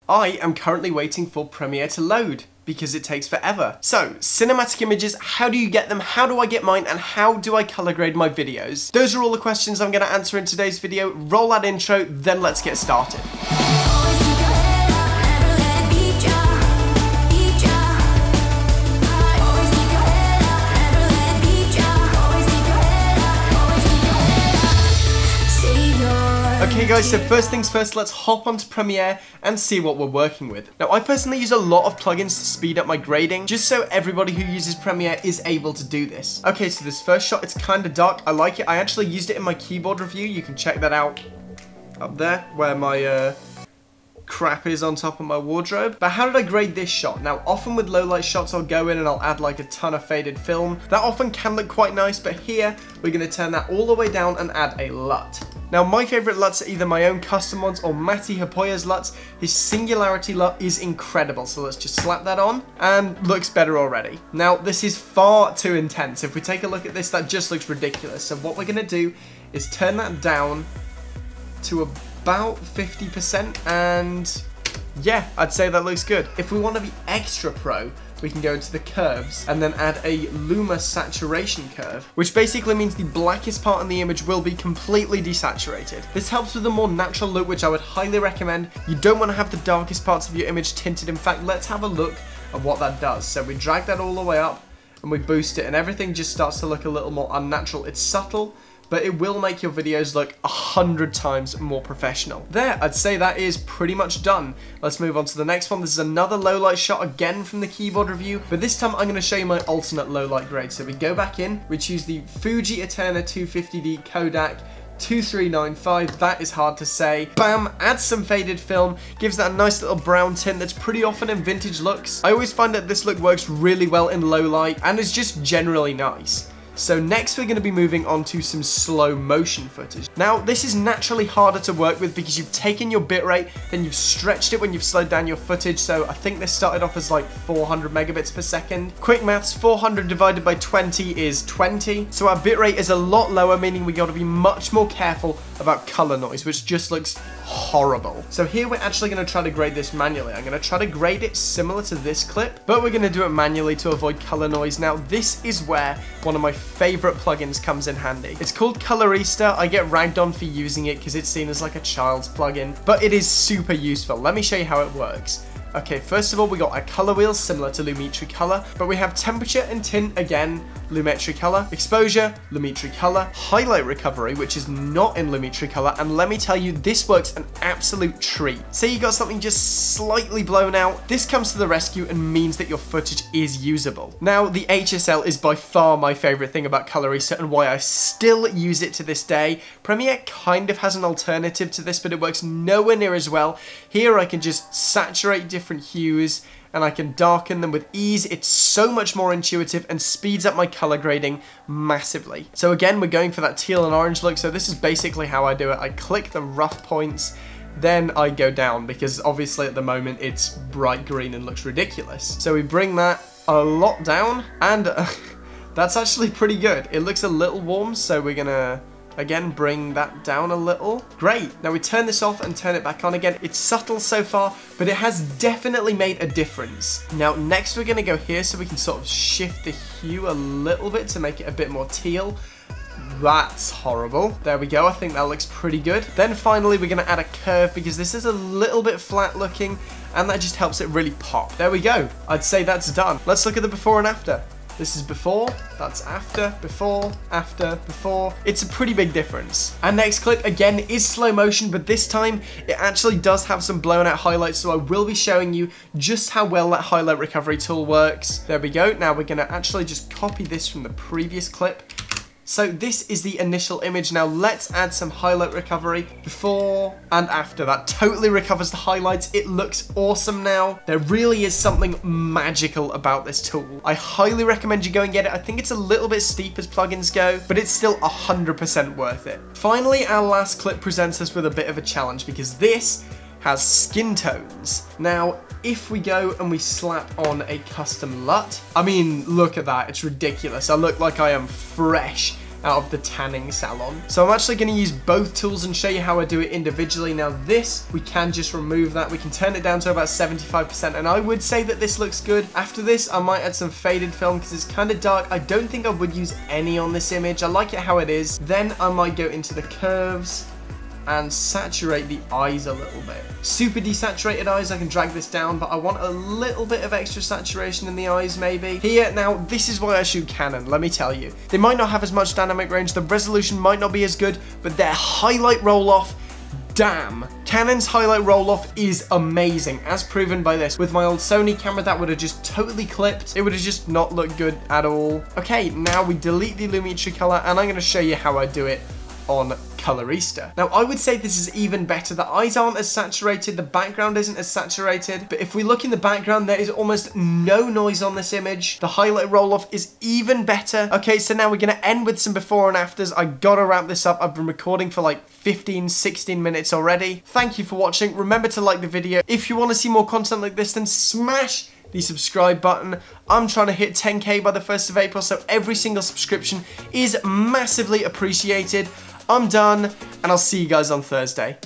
I am currently waiting for Premiere to load because it takes forever. So, cinematic images, how do you get them? How do I get mine? And how do I color grade my videos? Those are all the questions I'm gonna answer in today's video. Roll that intro, then let's get started. Okay guys, so first things first, let's hop onto Premiere and see what we're working with. Now, I personally use a lot of plugins to speed up my grading, just so everybody who uses Premiere is able to do this. Okay, so this first shot, it's kind of dark. I like it. I actually used it in my keyboard review. You can check that out up there, where my crap is on top of my wardrobe. But how did I grade this shot? Now, often with low light shots, I'll go in and I'll add like a ton of faded film. That often can look quite nice, but here, we're gonna turn that all the way down and add a LUT. Now, my favorite LUTs are either my own custom ones or Matti Haapoja's LUTs. His Singularity LUT is incredible, so let's just slap that on, and looks better already. Now, this is far too intense. If we take a look at this, that just looks ridiculous. So what we're gonna do is turn that down to about 50%, and yeah, I'd say that looks good. If we want to be extra pro, we can go into the curves and then add a Luma saturation curve, which basically means the blackest part in the image will be completely desaturated. This helps with a more natural look, which I would highly recommend. You don't want to have the darkest parts of your image tinted. In fact, let's have a look at what that does. So we drag that all the way up and we boost it, and everything just starts to look a little more unnatural. It's subtle, but it will make your videos look 100 times more professional. There, I'd say that is pretty much done. Let's move on to the next one. This is another low light shot, again from the keyboard review, but this time I'm gonna show you my alternate low light grade. So we go back in, we choose the Fuji Eterna 250D Kodak 2395, that is hard to say. Bam, add some faded film, gives that a nice little brown tint that's pretty often in vintage looks. I always find that this look works really well in low light and is just generally nice. So next we're going to be moving on to some slow motion footage. Now, this is naturally harder to work with because you've taken your bitrate, then you've stretched it when you've slowed down your footage. So I think this started off as like 400 megabits per second. Quick maths, 400 divided by 20 is 20. So our bitrate is a lot lower, meaning we got to be much more careful about color noise, which just looks horrible. So here we're actually going to try to grade this manually. I'm going to try to grade it similar to this clip, but we're going to do it manually to avoid color noise. Now, this is where one of my favorite plugins comes in handy. It's called Colorista. I get ragged on for using it because it's seen as like a child's plugin, but it is super useful. Let me show you how it works. Okay, first of all, we got a color wheel similar to Lumetri Color, but we have temperature and tint, again, Lumetri Color, exposure, Lumetri Color, highlight recovery, which is not in Lumetri Color, and let me tell you, this works an absolute treat. Say you got something just slightly blown out, this comes to the rescue and means that your footage is usable. Now, the HSL is by far my favorite thing about Colorista and why I still use it to this day. Premiere kind of has an alternative to this, but it works nowhere near as well. Here I can just saturate different hues and I can darken them with ease. It's so much more intuitive and speeds up my color grading massively. So again, we're going for that teal and orange look. So this is basically how I do it. I click the rough points, then I go down because obviously at the moment it's bright green and looks ridiculous. So we bring that a lot down and that's actually pretty good. It looks a little warm, so we're gonna again bring that down a little. Great. Now we turn this off and turn it back on again. It's subtle so far, but it has definitely made a difference. Now next we're gonna go here so we can sort of shift the hue a little bit to make it a bit more teal. That's horrible. There we go. I think that looks pretty good. Then finally we're gonna add a curve because this is a little bit flat looking and that just helps it really pop. There we go. I'd say that's done. Let's look at the before and after. This is before, that's after, before, after, before. It's a pretty big difference. Our next clip, again, is slow motion, but this time it actually does have some blown out highlights, so I will be showing you just how well that highlight recovery tool works. There we go. Now we're gonna actually just copy this from the previous clip. So this is the initial image. Now let's add some highlight recovery before and after. That totally recovers the highlights. It looks awesome now. There really is something magical about this tool. I highly recommend you go and get it. I think it's a little bit steep as plugins go, but it's still 100% worth it. Finally, our last clip presents us with a bit of a challenge because this has skin tones. Now, if we go and we slap on a custom LUT, I mean, look at that, it's ridiculous. I look like I am fresh out of the tanning salon. So I'm actually going to use both tools and show you how I do it individually. Now this, we can just remove that. We can turn it down to about 75%, and I would say that this looks good. After this, I might add some faded film because it's kind of dark. I don't think I would use any on this image. I like it how it is. Then I might go into the curves and saturate the eyes a little bit. Super desaturated eyes, I can drag this down, but I want a little bit of extra saturation in the eyes maybe. Here, now, this is why I shoot Canon, let me tell you. They might not have as much dynamic range, the resolution might not be as good, but their highlight roll-off, damn. Canon's highlight roll-off is amazing, as proven by this. With my old Sony camera, that would have just totally clipped. It would have just not looked good at all. Okay, now we delete the Lumetri color, and I'm gonna show you how I do it on Colorista. Now, I would say this is even better. The eyes aren't as saturated, the background isn't as saturated, but if we look in the background, there is almost no noise on this image. The highlight roll-off is even better. Okay, so now we're gonna end with some before and afters. I gotta wrap this up. I've been recording for like 15, 16 minutes already. Thank you for watching. Remember to like the video. If you want to see more content like this, then smash the subscribe button. I'm trying to hit 10K by the 1st of April, so every single subscription is massively appreciated. I'm done, and I'll see you guys on Thursday.